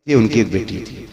ये उनकी एक बेटी थी।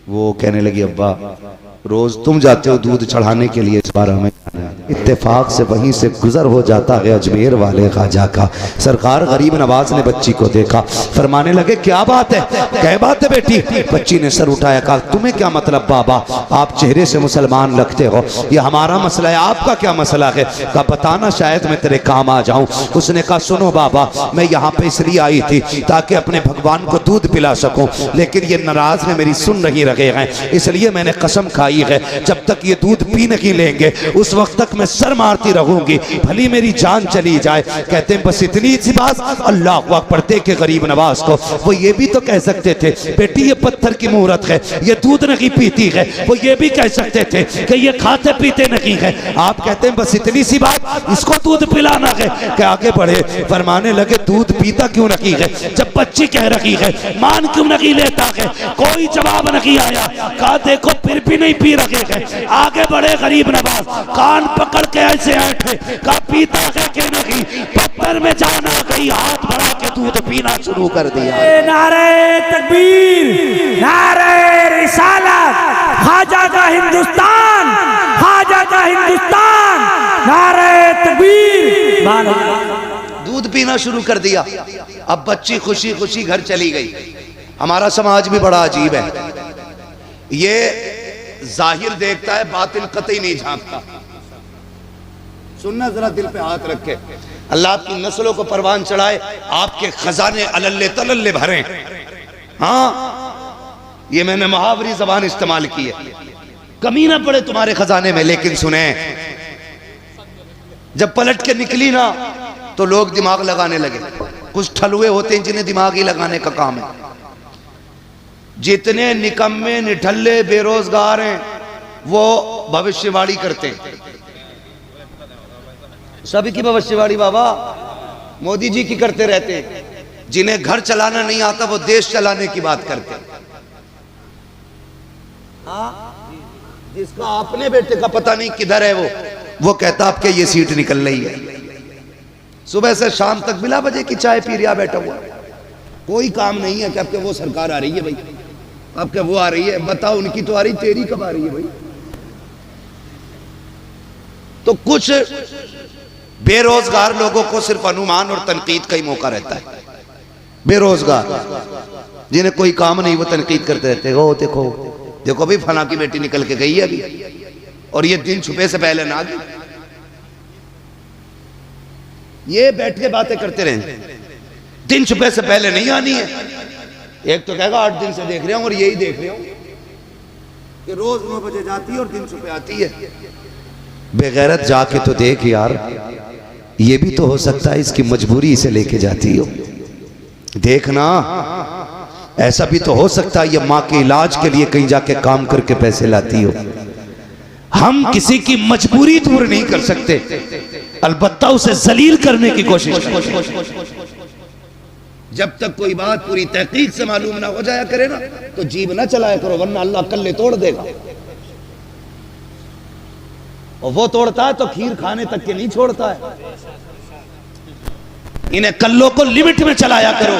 वो कहने लगी, अब्बा रोज तुम जाते हो दूध चढ़ाने के लिए, इस बार हमें जाना है। इत्तेफाक से वहीं से गुजर हो जाता है अजमेर वाले ख्वाजा का। सरकार गरीब नवाज ने बच्ची को देखा, फरमाने लगे क्या बात है, क्या बात है बेटी। बच्ची ने सर उठाया, कहा तुम्हें क्या मतलब बाबा, आप चेहरे से मुसलमान लगते हो, ये हमारा मसला है, आपका क्या मसला है। कहा बताना, शायद मैं तेरे काम आ जाऊं। उसने कहा सुनो बाबा, मैं यहाँ पे इसलिए आई थी ताकि अपने भगवान को दूध पिला सकूं, लेकिन ये नाराज है, मेरी सुन नहीं रहे हैं, इसलिए मैंने कसम खाई है जब तक ये दूध पी नहीं लेंगे उस वक्त तक मैं सर मारती रहूंगी, भली मेरी जान चली जाए। कहते हैं बस इतनी सी बात, अल्लाह अकबर के गरीब नवाज को वो ये भी तो कह सकते थे बेटी ये पत्थर की मूरत है, ये दूध नहीं पीती है। वो ये भी कह सकते थे कि ये खाते पीते नहीं है। आप कहते हैं बस इतनी सी बात, इसको दूध पिलाना है। कि आगे बढ़े, फरमाने लगे दूध पीता क्यों नहीं है, जब बच्ची कह रही है, मान क्यों नहीं लेता है। कोई जवाब नहीं आया। कहा देखो फिर भी नहीं पी रहे हैं। आगे बढ़े गरीब नवाज, कान पकड़ के ऐसे ऐठे, कहा पीता है कि नहीं। पत्थर में जाना गई, हाथ बढ़ा के दूध पीना शुरू कर दिया। नारे तकबीर, नारे रिसालत, ख्वाजा का हिंदुस्तान, ख्वाजा का हिंदुस्तान, नारे तकबीर। दूध पीना शुरू कर दिया। अब बच्ची खुशी खुशी घर चली गई। हमारा समाज भी बड़ा अजीब है, ये जाहिर देखता है, बातिन कतई नहीं झांकता। सुनना जरा दिल पे हाथ रखे, अल्लाह की नस्लों को परवान चढ़ाए, आपके खजाने अलल्ले तलल्ले भरे। हाँ, ये मैंने मुहावरी जबान इस्तेमाल की है, कमी ना पड़े तुम्हारे खजाने में। लेकिन सुने, जब पलट के निकली ना तो लोग दिमाग लगाने लगे। कुछ ठलुए होते हैं जिन्हें दिमाग ही लगाने का काम है। जितने निकम्मे निठल्ले बेरोजगार हैं वो भविष्यवाणी करते हैं। सभी की भविष्यवाणी बाबा मोदी जी की करते रहते हैं। जिन्हें घर चलाना नहीं आता वो देश चलाने की बात करते हैं। जिसका अपने बेटे का पता नहीं किधर है वो कहता आपके ये सीट निकल रही है। सुबह से शाम तक बिला वजह की चाय पी रिया बैठा हुआ, कोई काम नहीं है कि आपके वो सरकार आ रही है भाई, आपके वो आ रही है, बताओ उनकी तो आ रही, तेरी कब आ रही है भाई। तो कुछ बेरोजगार लोगों को सिर्फ अनुमान और तनकीद का ही मौका रहता है। बेरोजगार जिन्हें कोई काम नहीं वो तनकीद करते रहते हैं। ओ देखो देखो भाई फला की बेटी निकल के गई है अभी, और ये दिन छुपे से पहले ना गई। ये बैठ के बातें करते रहे, दिन छुपे से पहले नहीं आनी है। एक तो कहेगा 8 दिन से देख रहा हूं, और यही देख रहा हूं कि रोज 9 बजे जाती है और दिन छुपे आती है। बेगैरत जाके तो देख यार, ये भी तो हो सकता है इसकी मजबूरी इसे लेके जाती हो। देखना, ऐसा भी तो हो सकता है ये माँ के इलाज के लिए कहीं जाके काम करके पैसे लाती हो। हम किसी की मजबूरी दूर नहीं कर सकते, अलबत्ता उसे जलील करने की कोशिश करते। जब तक कोई बात पूरी तहकीक से मालूम ना हो जाया करे ना तो जीभ ना चलाया करो, वरना अल्लाह कल्ले तोड़ देगा। और वो तोड़ता है तो खीर खाने तक के नहीं छोड़ता है। इन्हें कल्लों को लिमिट में चलाया करो,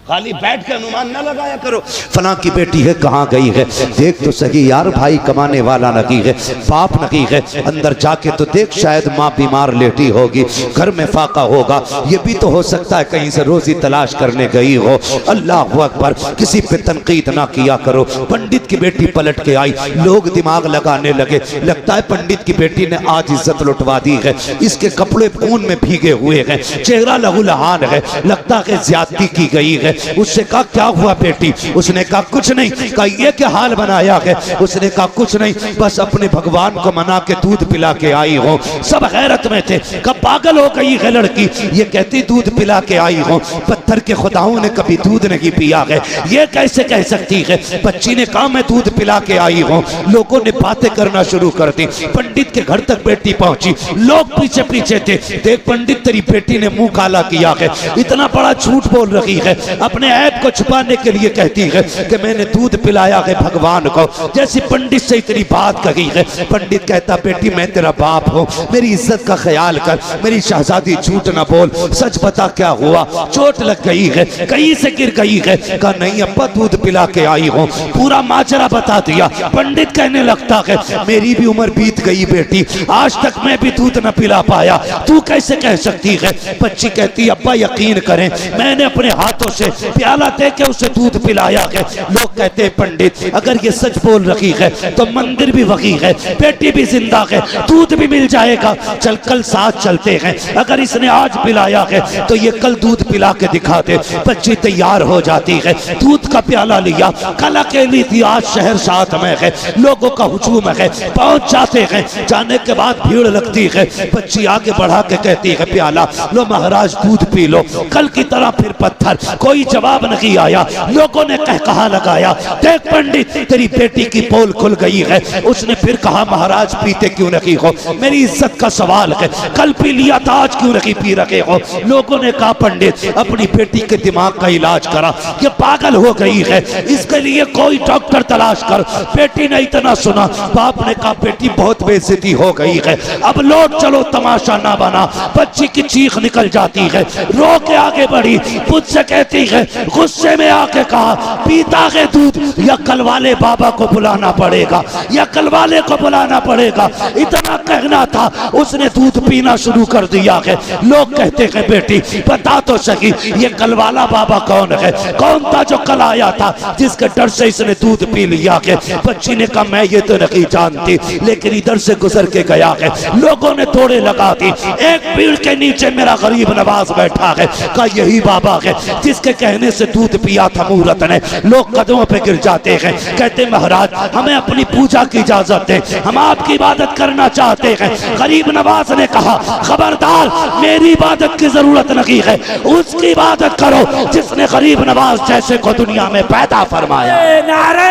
खाली बैठ के अनुमान ना लगाया करो। फला की बेटी है कहाँ गई है, देख तो सही यार, भाई कमाने वाला नहीं है, बाप नहीं है, अंदर जाके तो देख, शायद माँ बीमार लेटी होगी, घर में फाका होगा। ये भी तो हो सकता है कहीं से रोजी तलाश करने गई हो। अल्लाह अकबर, किसी पे तनकीद ना किया करो। पंडित की बेटी पलट के आई, लोग दिमाग लगाने लगे, लगता है पंडित की बेटी ने आज इज्जत लुटवा दी है, इसके कपड़े खून में भीगे हुए हैं, चेहरा लहूलुहान है, लगता है ज्यादती की गई है। उससे कहा क्या हुआ बेटी, उसने कहा कुछ नहीं। कहा ये क्या हाल बनाया है, उसने कहा कुछ नहीं, बस अपने भगवान को मना के दूध पिला के आई हो। सब हैरत में थे, कब पागल हो गई है लड़की, ये कहती दूध पिला के आई हो, पत्थर के खुदाओं ने कभी दूध नहीं पिया है, ये कैसे कह सकती है। बच्ची ने कहा मैं दूध पिला के आई हूँ। लोगों ने बातें करना शुरू कर दी। पंडित के घर तक बेटी पहुंची, लोग पीछे पीछे थे, देख पंडित तेरी बेटी ने मुंह काला किया है, इतना बड़ा झूठ बोल रही है, अपने ऐब को छुपाने के लिए कहती है कि मैंने दूध पिलाया है भगवान को। जैसे पंडित से इतनी बात कही है, पंडित कहता बेटी मैं तेरा बाप हूँ, मेरी इज्जत का ख्याल कर, मेरी शहजादी झूठ ना बोल, सच बता क्या हुआ, चोट लग गई है, कहीं से गिर गई है। कहा नहीं अब्बा दूध पिला के आई हूँ। पूरा माजरा बता दिया। पंडित कहने लगता है मेरी भी उम्र बीत गई बेटी, आज तक मैं भी दूध न पिला पाया, तू कैसे कह सकती है। बच्ची कहती अब्बा यकीन करें मैंने अपने हाथों से प्याला दे के उसे दूध पिलाया है। लोग कहते पंडित अगर ये सच बोल रही है तो मंदिर भी वही है, बेटी भी जिंदा है, दूध भी मिल जाएगा, चल कल साथ चलते हैं। अगर इसने आज पिलाया है तो ये कल दूध पिला के दिखा दे। बच्ची तैयार हो जाती है, दूध का प्याला लिया, कल अकेली थी, आज शहर साथ में है, लोगों का हुजूम है, पहुंच जाते हैं। जाने के बाद भीड़ लगती है, बच्ची आगे बढ़ा के कहती है प्याला लो महाराज दूध पी लो। कल की तरह फिर पत्थर, कोई जवाब नहीं आया। लोगों ने कहा लगाया देख पंडित तेरी बेटी की पोल खुल गई है। उसने फिर कहा महाराज पीते क्यों नहीं हो, मेरी इज्जत का सवाल है, कल पी लिया था आज क्यों नहीं पी रहे हो। लोगों ने कहा पंडित अपनी बेटी के दिमाग का इलाज करा, ये पागल हो गई है, इसके लिए कोई डॉक्टर तलाश कर। बेटी ने इतना सुना, बाप ने कहा बेटी बहुत बेइज्जती हो गई है, अब लौट चलो तमाशा ना बना। बच्ची की चीख निकल जाती है, रो के आगे बढ़ी, मुझसे कहती है गुस्से में आके कहा पीता है दूध या कल वाले बाबा को बुलाना पड़ेगा, या कल वाले को बुलाना पड़ेगा। इतना कहना था उसने दूध पीना शुरू कर दिया है। लोग कहते हैं बेटी बता तो सही ये कल वाला बाबा कौन है, कौन था जो कल आया था जिसके डर से इसने दूध पी लिया है। बच्ची ने कहा मैं ये तो नहीं जानती, लेकिन इधर से गुजर के गया है। लोगों ने थोड़े लगा दी, एक पेड़ के नीचे मेरा गरीब नवाज बैठा है, कहा यही बाबा है जिसके कहने से दूध पिया था मूरत ने। लोग कदमों पे गिर जाते हैं, कहते महाराज हमें अपनी पूजा की इजाजत दे, हम आपकी इबादत करना चाहते हैं। गरीब नवाज ने कहा खबरदार मेरी इबादत की जरूरत नहीं है, उसकी इबादत करो जिसने गरीब नवाज जैसे को दुनिया में पैदा फरमाया। नारे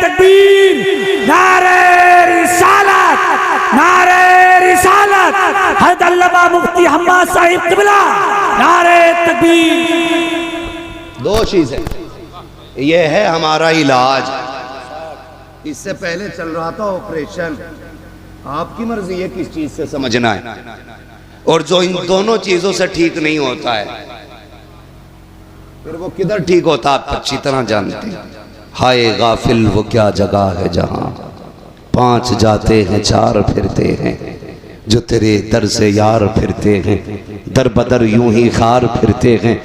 तकबीर, नारे रिसालत, नारे रिसालत, हज़रत अल्लामा मुफ्ती हम्माद साहिब क़िबला, नारे तकबीर। दो चीजें, ये है हमारा इलाज। इससे पहले चल रहा था ऑपरेशन, आपकी मर्जी है किस चीज से समझना है। और जो इन दोनों चीजों से ठीक नहीं होता है फिर वो किधर ठीक होता आप अच्छी तरह जानते हैं। हाय गाफिल वो क्या जगह है जहां पांच जाते हैं चार फिरते हैं, जो तेरे दर से यार फिरते हैं, दर बदर यूं ही खार फिरते हैं।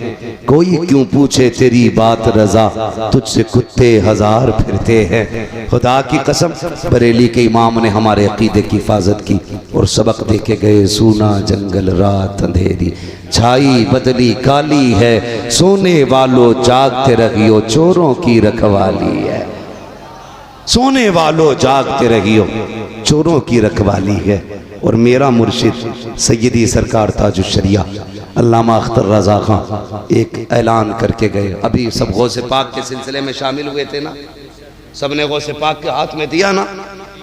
कोई क्यों पूछे तेरी बात रजा, तुझसे कुत्ते हजार फिरते हैं। खुदा की कसम बरेली के इमाम ने हमारे अकीदे की हिफाजत की और सबक दे के गए। सूना जंगल रात अंधेरी, छाई बदली काली है, सोने वालों जागते रहियो, चोरों की रखवाली है। सोने वालों जागते रहियो, चोरों की रखवाली है। और मेरा मुर्शिद सैयदी सरकार ताजुश शरिया अल्लामा अख्तर रजा खां एक ऐलान करके गए। अभी सब गौसे पाक के सिलसिले में शामिल हुए थे ना, सबने गौसे पाक के हाथ में दिया ना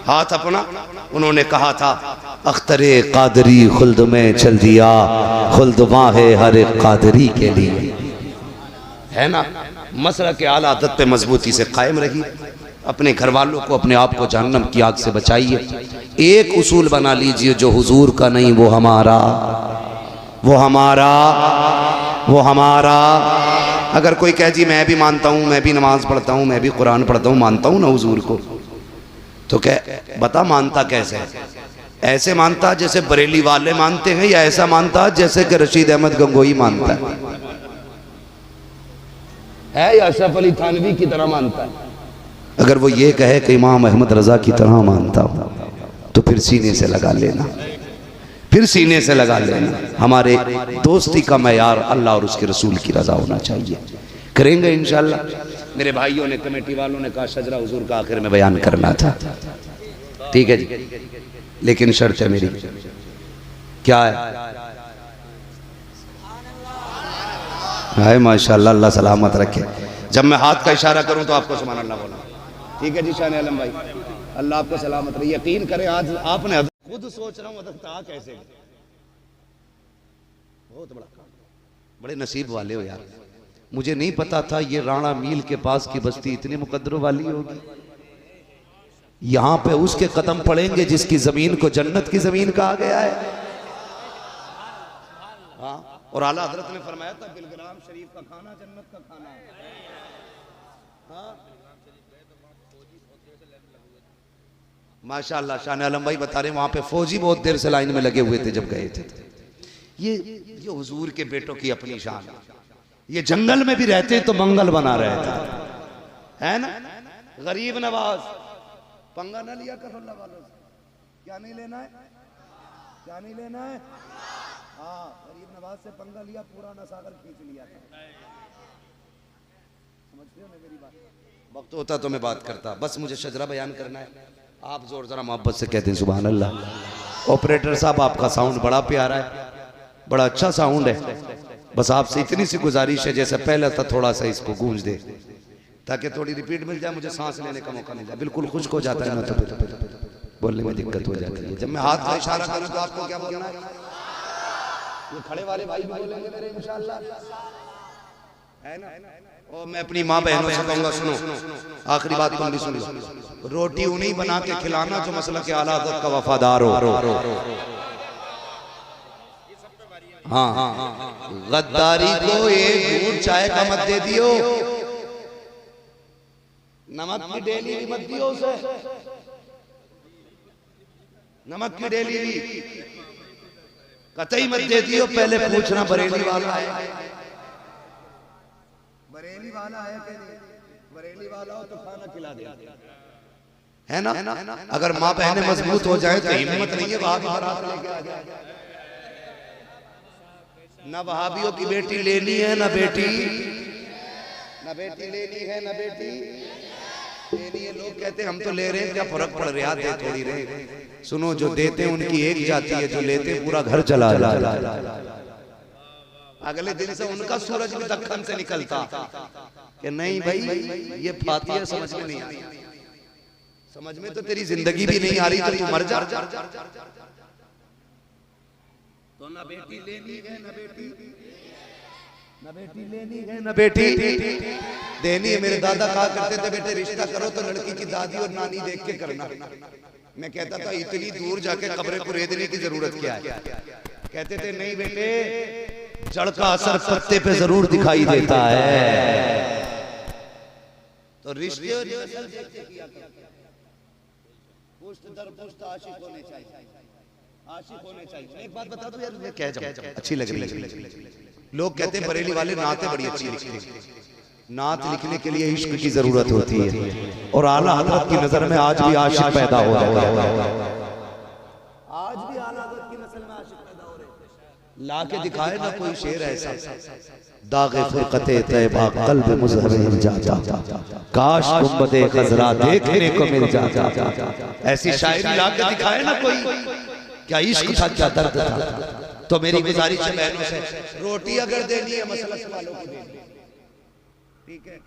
हाथ अपना। उन्होंने कहा था अख्तरे कादरी खुल्द में चल दिया, खुल्द वहाँ है हर एक कादरी के लिए, है ना। मसला के आला आदत पे मजबूती से कायम रही, अपने घर वालों को अपने आप को जहन्नम की आग से बचाइए। एक उसूल बना लीजिए जो हुजूर का नहीं वो हमारा, वो हमारा, वो हमारा। अगर कोई कहे जी मैं भी मानता हूँ, मैं भी नमाज पढ़ता हूँ, मैं भी कुरान पढ़ता हूँ, मानता हूँ ना हुजूर को, तो कह बता मानता कैसे है? ऐसे मानता जैसे बरेली वाले मानते हैं, या ऐसा मानता जैसे कि रशीद अहमद गंगोई मानता है, या अशरफ अली थानवी की तरह मानता है? अगर वो ये कहे कि इमाम अहमद रजा की तरह मानता हूं तो फिर सीने से लगा लेना, फिर सीने से लगा लेना। हमारे दोस्ती का मयार अल्लाह और उसके रसूल की रजा होना चाहिए। करेंगे इंशाअल्लाह। मेरे भाइयों ने, कमेटी वालों ने कहा शजरा हुजूर का आखिर में बयान करना था, ठीक है जी, लेकिन शर्त है मेरी, क्या है? हाय माशाअल्लाह, अल्लाह सलामत रखे। जब मैं हाथ का इशारा करूं तो आपको सुभान अल्लाह बोलना, ठीक है जी शान आलम भाई, अल्लाह आपको सलामत रहे। यकीन करें आज आपने खुद सोच रहा हूँ कैसे, बहुत बड़ा काम, बड़े नसीब वाले हो यार। मुझे नहीं पता था ये राणा मील के पास की बस्ती इतनी मुकद्दरों वाली होगी। यहां पे उसके कदम पड़ेंगे जिसकी जमीन को जन्नत की जमीन कहा गया है। हाँ, और आला हजरत ने फरमाया था बिलग्राम शरीफ का खाना जन्नत का खाना है। हाँ, माशाअल्लाह शान आलम भाई बता रहे वहां पे फौजी बहुत देर से लाइन में लगे हुए थे जब गए थे। ये हुजूर के बेटों की अपनी शान। ये जंगल में भी रहते तो मंगल बना रहे थे, है ना। गरीब नवाज पंगा ना लिया कर अल्लाह वालों से। क्या नहीं लेना है, क्या नहीं लेना है। हाँ, गरीब नवाज से पंगा लिया, पूरा नसागर खींच लिया था। समझते हो ना मेरी बात। वक्त होता तो मैं बात करता, बस मुझे शजरा बयान करना है। आप जोर जरा मोहब्बत से कहते हैं सुभान अल्लाह। ऑपरेटर साहब आपका साउंड बड़ा प्यारा है, बड़ा अच्छा साउंड है। बस आपसे इतनी सी गुजारिश है जैसे पहले था थोड़ा सा इसको गूंज दे ताकि थोड़ी रिपीट मिल जाए, मुझे सांस लेने का मौका मिल जाए। बिल्कुल खुश्क हो जाता है ना तो बोलने में दिक्कत हो जाती है। जब मैं हाथ का इशारा करूं तो आपको क्या बोलना है। ये खड़े वाले भाई भी बोलेंगे मेरे इंशाअल्लाह, है ना। और मैं अपनी माँ बहनों से कहूंगा सुनो, आखिरी बात तुम भी सुन लो। रोटी उन्हीं बना के खिलाना जो मसलक के आला हज़रत का वफादार हो। हाँ, गद्दारी को एक घूंट चाय का मत दे दियो, नमक की डेली भी मत दियो उसे। नमक की डेली भी कतई मत दे दियो। पहले पूछना बरेली वाला है, बरेली वाला है कि नहीं। बरेली वाला हो तो खाना खिला दे, है ना। अगर माँ बहनें मजबूत हो जाए तो हिम्मत नहीं है वहां भी बारात लेके आ जाए। ना वहाबियों की बेटी लेनी है, ना बेटी लेनी है, ना बेटी लेनी है। लोग कहते हैं हम तो ले रहे हैं, क्या फर्क पड़ रहा है, दे थोड़ी रहे। सुनो, जो देते हैं उनकी एक जाती है, जो लेते हैं पूरा घर चला जाता है। अगले दिन से उनका सूरज भी दक्कन से निकलता कि नहीं भाई ये फातिहा समझ में नहीं आई, समझ में तो तेरी जिंदगी भी नहीं आ रही तो तू मर जा। तो ना बेटी लेनी है, ना बेटी लेनी है, ना बेटी देनी है। मेरे दादा कहा करते थे बेटे रिश्ता करो तो लड़की की दादी और नानी देख के करना। मैं कहता था इतनी दूर जाके कब्रें कुरेदने की जरूरत क्या है। कहते थे नहीं बेटे, जड़ का असर पत्ते पे जरूर दिखाई देता है। तो रिश्ते पुश्त दर पुश्त आशिक होने चाहिए, आशिक होने चाहिए। एक बात बता दो यार, मैं कह जाऊं अच्छी लग रही है। लोग कहते हैं बरेली वाले नाते बड़ी अच्छी लिखते हैं। नात लिखने के लिए इश्क की जरूरत होती है, और आला हज़रत की नजर में आज भी आशिक पैदा हो रहा है। आज भी आला हज़रत की नस्ल में आशिक पैदा हो रहे हैं। ला के दिखाए ना कोई शेर ऐसा, दागे फुरकते तैबा कल्ब मुज़हब जाता, काश गुंबदे खज़रा देखने को मिल जाता। ऐसी शायरी ला के दिखाए ना कोई, क्या इश्क था, क्या दर्द था। तो मेरी गुजारिश है बहनों से, रोटी अगर देनी है मसलक वालों को देनी, ठीक है।